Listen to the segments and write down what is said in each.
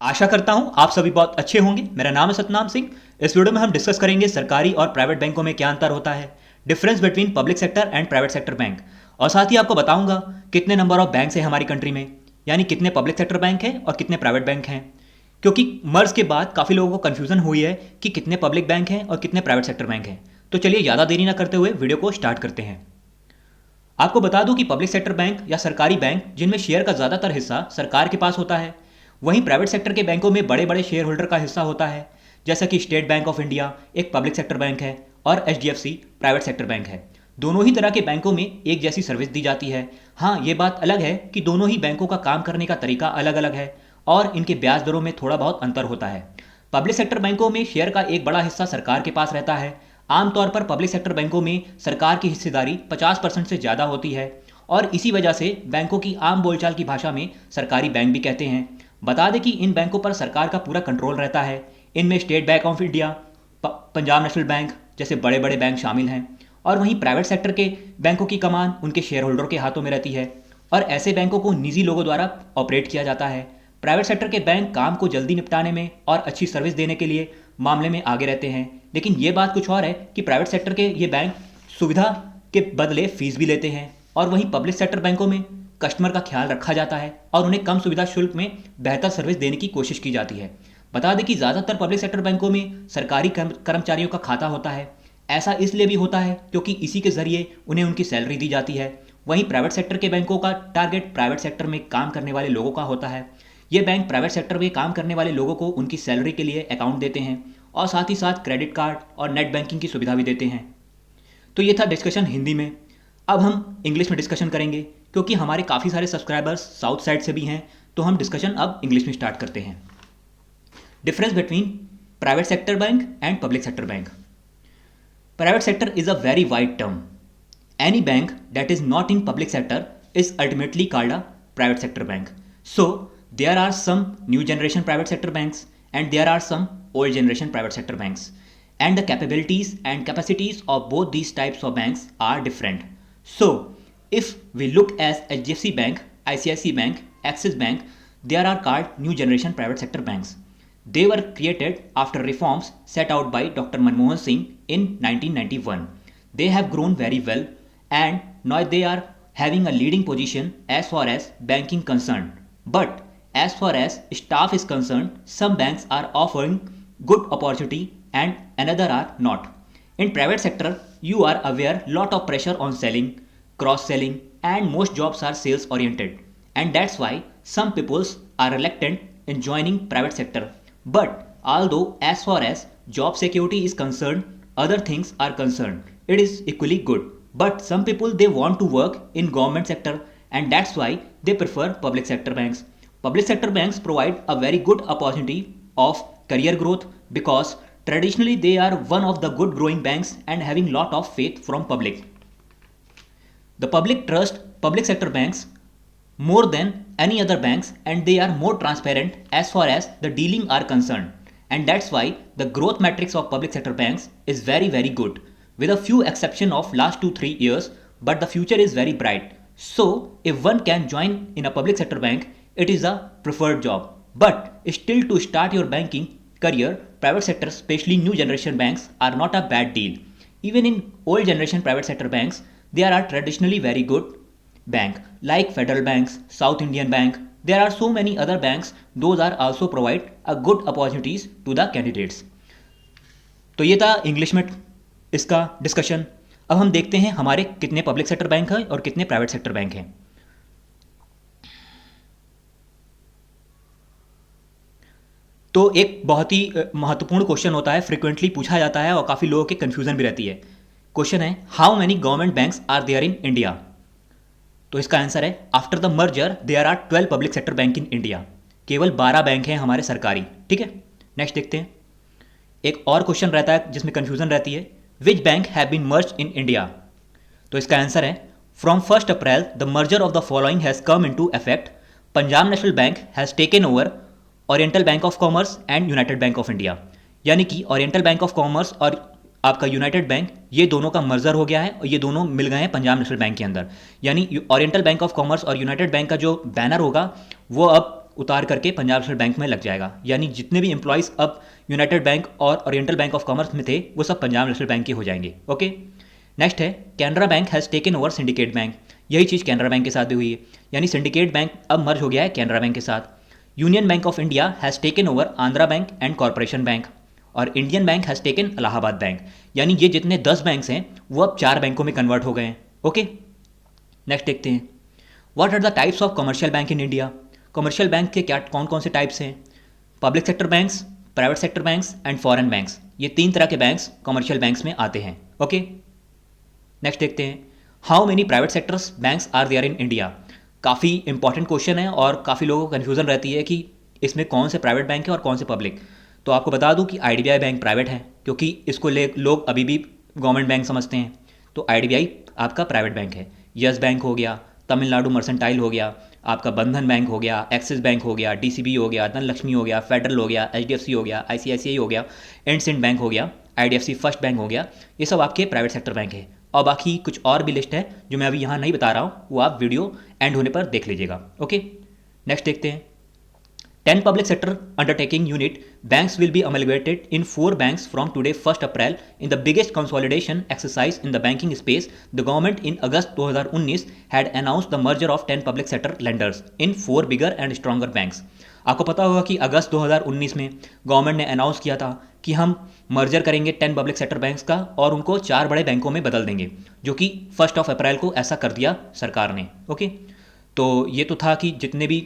आशा करता हूं आप सभी बहुत अच्छे होंगे। मेरा नाम है सतनाम सिंह। इस वीडियो में हम डिस्कस करेंगे सरकारी और प्राइवेट बैंकों में क्या अंतर होता है, difference between public sector and private sector bank, और साथ ही आपको बताऊंगा कितने नंबर ऑफ बैंक है हमारी कंट्री में, यानी कितने पब्लिक सेक्टर बैंक हैं और कितने प्राइवेट बैंक हैं। क्योंकि मर्ज के बाद काफ़ी लोगों को कन्फ्यूजन हुई है कि कितने पब्लिक बैंक हैं और कितने प्राइवेट सेक्टर बैंक हैं। तो चलिए ज़्यादा देरी ना करते हुए वीडियो को स्टार्ट करते हैं। आपको बता दूं कि पब्लिक सेक्टर बैंक या सरकारी बैंक जिनमें शेयर का ज़्यादातर हिस्सा सरकार के पास होता है, वहीं प्राइवेट सेक्टर के बैंकों में बड़े बड़े शेयर होल्डर का हिस्सा होता है, जैसा कि स्टेट बैंक ऑफ इंडिया एक पब्लिक सेक्टर बैंक है और एचडीएफसी प्राइवेट सेक्टर बैंक है। दोनों ही तरह के बैंकों में एक जैसी सर्विस दी जाती है। हाँ, ये बात अलग है कि दोनों ही बैंकों का काम करने का तरीका अलग अलग है और इनके ब्याज दरों में थोड़ा बहुत अंतर होता है। पब्लिक सेक्टर बैंकों में शेयर का एक बड़ा हिस्सा सरकार के पास रहता है। आमतौर पर पब्लिक सेक्टर बैंकों में सरकार की हिस्सेदारी 50% से ज़्यादा होती है और इसी वजह से बैंकों की आम बोलचाल की भाषा में सरकारी बैंक भी कहते हैं। बता दें कि इन बैंकों पर सरकार का पूरा कंट्रोल रहता है। इनमें state bank of India, Punjab national bank जैसे बड़े बड़े बैंक शामिल हैं। और वहीं प्राइवेट सेक्टर के बैंकों की कमान उनके शेयर होल्डरों के हाथों में रहती है और ऐसे बैंकों को निजी लोगों द्वारा ऑपरेट किया जाता है। प्राइवेट सेक्टर के बैंक काम को जल्दी निपटाने में और अच्छी सर्विस देने के लिए मामले में आगे रहते हैं, लेकिन ये बात कुछ और है कि प्राइवेट सेक्टर के ये बैंक सुविधा के बदले फीस भी लेते हैं और वहीं पब्लिक सेक्टर बैंकों में कस्टमर का ख्याल रखा जाता है और उन्हें कम सुविधा शुल्क में बेहतर सर्विस देने की कोशिश की जाती है। बता दें कि ज़्यादातर पब्लिक सेक्टर बैंकों में सरकारी कर्मचारियों का खाता होता है। ऐसा इसलिए भी होता है क्योंकि इसी के ज़रिए उन्हें उनकी सैलरी दी जाती है। वहीं प्राइवेट सेक्टर के बैंकों का टारगेट प्राइवेट सेक्टर में काम करने वाले लोगों का होता है। ये बैंक प्राइवेट सेक्टर में काम करने वाले लोगों को उनकी सैलरी के लिए अकाउंट देते हैं और साथ ही साथ क्रेडिट कार्ड और नेट बैंकिंग की सुविधा भी देते हैं। तो ये था डिस्कशन हिंदी में। अब हम इंग्लिश में डिस्कशन करेंगे क्योंकि हमारे काफ़ी सारे सब्सक्राइबर्स साउथ साइड से भी हैं, तो हम डिस्कशन अब इंग्लिश में स्टार्ट करते हैं। Difference between private sector bank and public sector bank. Private sector is a very wide term. Any bank that is not in public sector is ultimately called a private sector bank. So there are some new generation private sector banks and there are some old generation private sector banks, and the capabilities and capacities of both these types of banks are different. So if we look as HDFC Bank, ICICI Bank, Axis Bank, they are called new generation private sector banks. They were created after reforms set out by Dr. Manmohan Singh in 1991. They have grown very well and now they are having a leading position as far as banking concerned. But as far as staff is concerned, some banks are offering good opportunity and another are not. In private sector, you are aware lot of pressure on selling, cross selling, and most jobs are sales oriented, and that's why some peoples are reluctant in joining private sector. But although as far as job security is concerned, other things are concerned, it is equally good. But some people they want to work in government sector and that's why they prefer public sector banks. Public sector banks provide a very good opportunity of career growth because traditionally they are one of the good growing banks and having lot of faith from public. The public trust public sector banks more than any other banks and they are more transparent as far as the dealing are concerned, and that's why the growth metrics of public sector banks is very good, with a few exception of last 2-3 years, but the future is very bright. So if one can join in a public sector bank, it is a preferred job. But still, to start your banking career, private sector, especially new generation banks, are not a bad deal. Even in old generation private sector banks, they are traditionally very good bank like Federal Banks, South Indian Bank. There are so many other banks, those are also provide a good opportunities to the candidates. तो ये था English में इसका discussion. अब हम देखते हैं हमारे कितने पब्लिक सेक्टर बैंक हैं और कितने प्राइवेट सेक्टर बैंक हैं। तो एक बहुत ही महत्वपूर्ण क्वेश्चन होता है, फ्रीक्वेंटली पूछा जाता है और काफ़ी लोगों के कन्फ्यूजन भी रहती है। क्वेश्चन है, how many government banks are there in India? तो इसका आंसर है, after the merger there are 12 public sector bank in India. केवल 12 बैंक हैं हमारे सरकारी। ठीक है, नेक्स्ट देखते हैं। एक और क्वेश्चन रहता है जिसमें कन्फ्यूजन रहती है, which bank have been merged in India? तो इसका आंसर है, from 1 April the merger of the following has come into effect. Punjab national bank has taken over oriental bank of commerce and united bank of India. यानी कि oriental bank of commerce और आपका United bank, ये दोनों का merger हो गया है और ये दोनों मिल गए हैं पंजाब नेशनल बैंक के अंदर। यानी ओरिएंटल बैंक ऑफ कॉमर्स और यूनाइटेड बैंक का जो बैनर होगा वो अब उतार करके पंजाब नेशनल बैंक में लग जाएगा। यानी जितने भी एम्प्लॉयज़ अब यूनाइटेड बैंक और ओरिएंटल बैंक ऑफ कॉमर्स में थे वो सब पंजाब नेशनल बैंक के हो जाएंगे। ओके, नेक्स्ट है Canara bank has taken over syndicate bank. यही चीज़ कैनरा बैंक के साथ भी हुई है, यानी सिंडिकेट बैंक अब मर्ज हो गया है कैनरा बैंक के साथ। Union bank of India has taken over Andhra bank and corporation bank, और Indian bank has taken Allahabad bank. यानी ये जितने 10 बैंक्स हैं वो अब 4 बैंकों में कन्वर्ट हो गए हैं। ओके, नेक्स्ट देखते हैं what are the types of commercial bank in India. Commercial bank के क्या कौन कौन से टाइप्स हैं? Public sector banks, private sector banks and foreign banks. ये 3 तरह के बैंक्स कमर्शियल बैंक्स में आते हैं। ओके, नेक्स्ट देखते हैं how many private sectors banks are there in India. काफ़ी इंपॉर्टेंट क्वेश्चन है और काफ़ी लोगों को कन्फ्यूज़न रहती है कि इसमें कौन से प्राइवेट बैंक है और कौन से पब्लिक। तो आपको बता दूं कि IDBI बैंक प्राइवेट है, क्योंकि इसको लोग अभी भी गवर्नमेंट बैंक समझते हैं। तो IDBI आपका प्राइवेट बैंक है। यस बैंक हो गया, तमिलनाडु मर्सेंटाइल हो गया, आपका बंधन बैंक हो गया, एक्सिस बैंक हो गया, DCB हो गया, धनलक्ष्मी हो गया, फेडरल हो गया, HDFC हो गया, ICICI हो गया, एंडसिंड बैंक हो गया, IDFC फर्स्ट बैंक हो गया। ये सब आपके प्राइवेट सेक्टर बैंक है। और बाकी कुछ और भी लिस्ट है जो मैं अभी यहाँ नहीं बता रहा हूँ, वो आप वीडियो एंड होने पर देख लीजिएगा। ओके, नेक्स्ट देखते हैं 10 public sector undertaking unit banks will be amalgamated in 4 banks from today 1st April in the biggest consolidation exercise in the banking space. The government in August 2019 had announced the merger of 10 public sector lenders in 4 bigger and stronger banks. आपको पता होगा कि अगस्त 2019 में government ने announce किया था कि हम मर्जर करेंगे 10 पब्लिक सेक्टर बैंक्स का और उनको 4 बड़े बैंकों में बदल देंगे, जो कि 1 अप्रैल को ऐसा कर दिया सरकार ने। ओके, तो ये तो था कि जितने भी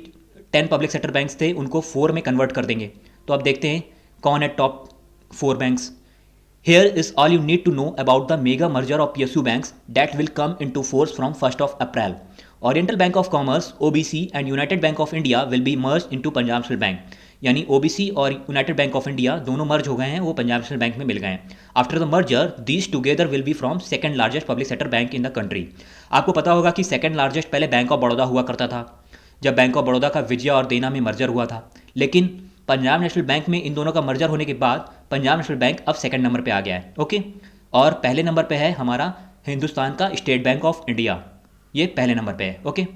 10 पब्लिक सेक्टर बैंक्स थे उनको 4 में कन्वर्ट कर देंगे। तो अब देखते हैं कौन है top 4 banks. Here is all you need to know about the mega merger of PSU banks that will come into force from 1st of April. Oriental Bank of Commerce (OBC) and United Bank of India will be merged into Punjab National Bank. यानी OBC और United bank of India दोनों मर्ज हो गए हैं, वो Punjab national bank में मिल गए हैं। After the merger these together will be from second largest public sector bank in the country. आपको पता होगा कि सेकंड लार्जेस्ट पहले बैंक ऑफ बड़ौदा हुआ करता था, जब बैंक ऑफ बड़ौदा का विजय और देना में मर्जर हुआ था। लेकिन पंजाब नेशनल बैंक में इन दोनों का मर्जर होने के बाद पंजाब नेशनल बैंक अब सेकंड नंबर पे आ गया है। ओके, और पहले नंबर पे है हमारा हिंदुस्तान का स्टेट बैंक ऑफ इंडिया, ये पहले नंबर पे है। ओके,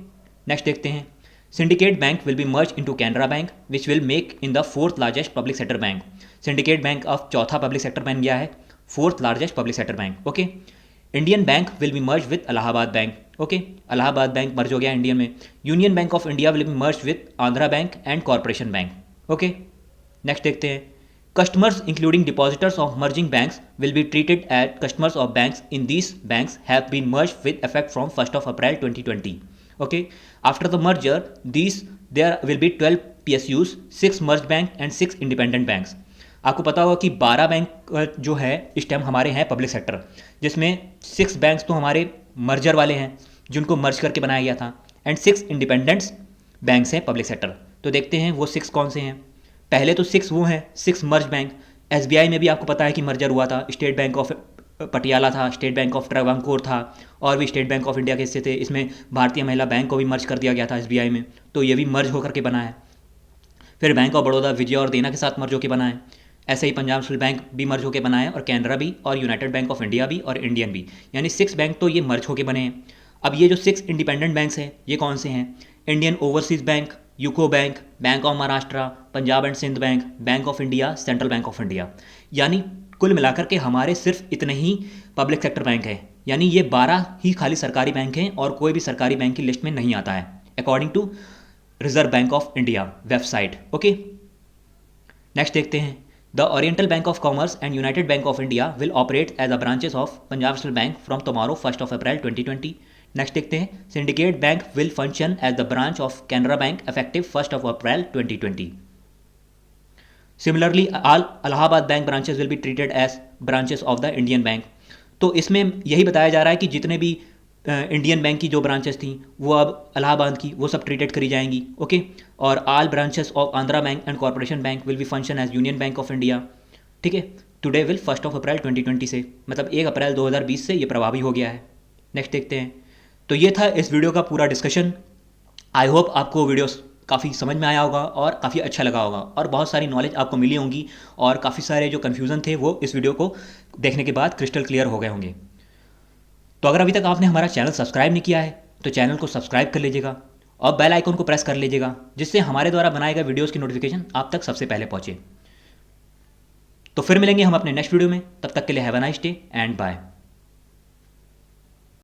नेक्स्ट देखते हैं syndicate bank will B merge into Canara bank which will make in the 4th largest public sector bank. Syndicate bank अब चौथा पब्लिक सेक्टर बन गया है, 4th largest public sector bank. Okay, Indian bank will B merge with Allahabad bank. Okay, Allahabad bank मर्ज हो गया Indian में। Union bank of India will be merge with Andhra bank and corporation bank. Okay, next देखते हैं customers including depositors of merging banks will be treated as customers of banks in these banks have been merge with effect from 1st of April 2020. Okay, after the merger there will be 12 PSUs, 6 merged bank and 6 independent banks. आपको पता होगा कि 12 bank जो है इस time हमारे हैं public sector, जिसमें 6 बैंक्स तो हमारे मर्जर वाले हैं जिनको मर्ज करके बनाया गया था, एंड 6 इंडिपेंडेंट्स बैंक्स हैं पब्लिक सेक्टर। तो देखते हैं वो 6 कौन से हैं। पहले तो 6 वो हैं 6 मर्ज बैंक। SBI में भी आपको पता है कि मर्जर हुआ था, स्टेट बैंक ऑफ पटियाला था, स्टेट बैंक ऑफ ट्रावंकोर था, और भी स्टेट बैंक ऑफ इंडिया के हिस्से थे। इसमें भारतीय महिला बैंक को भी मर्ज कर दिया गया था SBI में, तो ये भी मर्ज होकर के बना है। फिर बैंक ऑफ बड़ौदा विजय और देना के साथ मर्ज होकर बना है। ऐसे ही पंजाब नेशनल बैंक भी मर्ज होकर बना है, और कैनरा भी, और यूनाइटेड बैंक ऑफ इंडिया भी, और इंडियन भी। यानी 6 बैंक तो ये मर्ज होकर बने हैं। अब ये जो 6 इंडिपेंडेंट बैंक्स हैं ये कौन से हैं? Indian overseas bank, UCO bank, bank of Maharashtra, Punjab and Sind bank, bank of India, central bank of India. यानी कुल मिलाकर के हमारे सिर्फ इतने ही पब्लिक सेक्टर बैंक हैं। यानी ये 12 ही खाली सरकारी बैंक हैं और कोई भी सरकारी बैंक की लिस्ट में नहीं आता है, according to reserve bank of India website. Okay, next देखते हैं the oriental bank of commerce and united bank of India will operate as a branches of Punjab national bank from tomorrow 1st of April 2020. Next देखते हैं syndicate bank will function as the branch of Canara bank effective 1st of April 2020. Similarly, all Allahabad bank branches will be treated as branches of the Indian bank. तो इसमें यही बताया जा रहा है कि जितने भी इंडियन बैंक की जो ब्रांचेस थी वो अब इलाहाबाद की वो सब ट्रीटेड करी जाएंगी। ओके, और all branches of Andhra bank and corporation bank will be function as union bank of India. ठीक है, today will 1st of April 2020 से, मतलब 1 अप्रैल 2020 से ये प्रभावी हो गया है। नेक्स्ट देखते हैं। तो ये था इस वीडियो का पूरा डिस्कशन। आई होप आपको वीडियो काफ़ी समझ में आया होगा और काफ़ी अच्छा लगा होगा, और बहुत सारी नॉलेज आपको मिली होंगी, और काफ़ी सारे जो कन्फ्यूज़न थे वो इस वीडियो को देखने के बाद क्रिस्टल क्लियर हो गए होंगे। तो अगर अभी तक आपने हमारा चैनल सब्सक्राइब नहीं किया है तो चैनल को सब्सक्राइब कर लीजिएगा, और बेल आइकन को प्रेस कर लीजिएगा, जिससे हमारे द्वारा बनाए गए वीडियोज़ की नोटिफिकेशन आप तक सबसे पहले पहुँचे। तो फिर मिलेंगे हम अपने नेक्स्ट वीडियो में, तब तक के लिए have a nice day and bye.